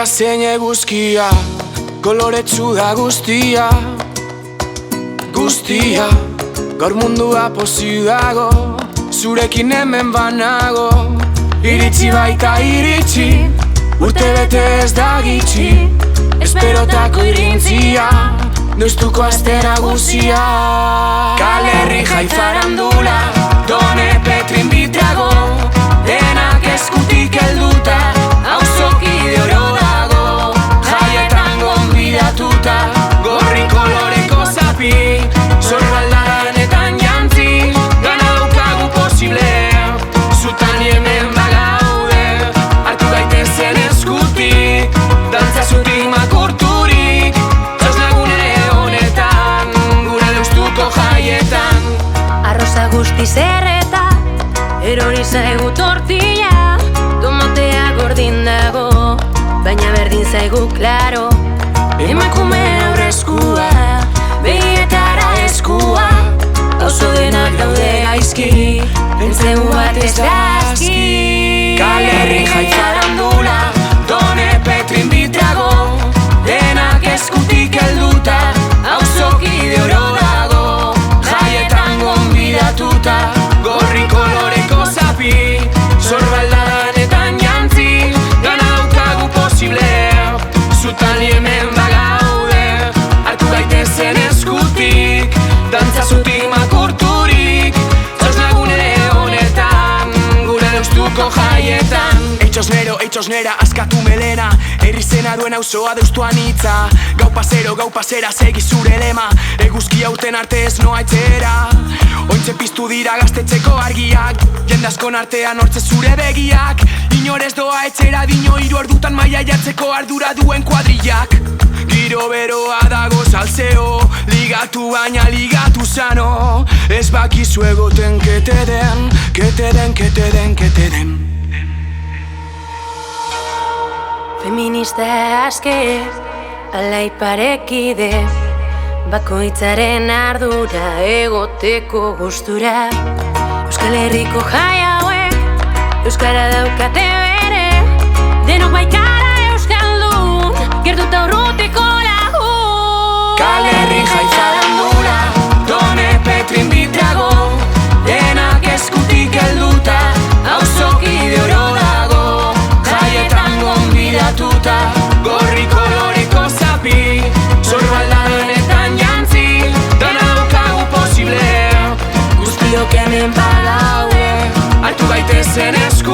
Eguzkia zein eguzkia, koloretsu da guztia, guztia. Gaur mundua pozik dago, zurekin hemen banago. Iritsi baita iritsi, urte bete ez da gitxi. Esperotako irintzia, deustuko aste nagusia. Kalerri jai farandula, Done Petrin bitrago. Denak eskutik helduta, auzokide oro dago. Jaietan gonbidatuta, gorri koloreko zapi. Sorbaldanetan jantzi, gana daukagu posible. Zutan hemen bagaude, hartu gaitezen eskutik. Dantza zutik makurturik, txosnagune honetan, gure deustuko jaietan. Arroza guzti zerreta, erori zaigu tortilla. Tomatea gordin dago, baina berdin zaigu klaro. Emakume aurreskua, begietara eskua. Auzo denak daude gaizki, entzegu bat ez dazki. Kalerri jai farandula, Done Petrin bitrago. Denak eskutik helduta, auzokide oro dago. Jaietan gonbidatuta, gorri koloreko zapi. Sorbaldanetan jantzi, gana daukagu posible. Zutan hemen bagaude, hartu gaitezen eskutik. Dantza zutik makurturik, txosnagune honetan, gure deustuko jaietan. Eitxosnera, askatu melena, herri zena duen auzoa deustuan hitza. Gau pasera, segi zure lema, eguzki hauten arte ez noa etxera. Ointxe piztu dira gaztetxeko argiak, jendazkon artean hortze zure begiak. Inorez doa etxera dino hiru ordutan maia jartzeko ardura duen kuadrillak. Giro beroa dago salseo, ligatu baina ligatu sano. Ez bakizu egoten kete den. Feminista aske, alai parekide, bakoitzaren ardura egoteko gustura. Euskal Herriko jai hauek, euskara daukate bere. Denok baikara euskaldun, gertuta urrutiko lagun. Kalerri jai farandula, Done Petrin bitrago. Denak eskutik helduta, auzokide oro dago. Jaietan gonbidatuta, gorri koloreko zapi. Sorbaldanetan jantzi, dana daukagu posible. Guztiok hemen bagaude, hartu gaitezen esku.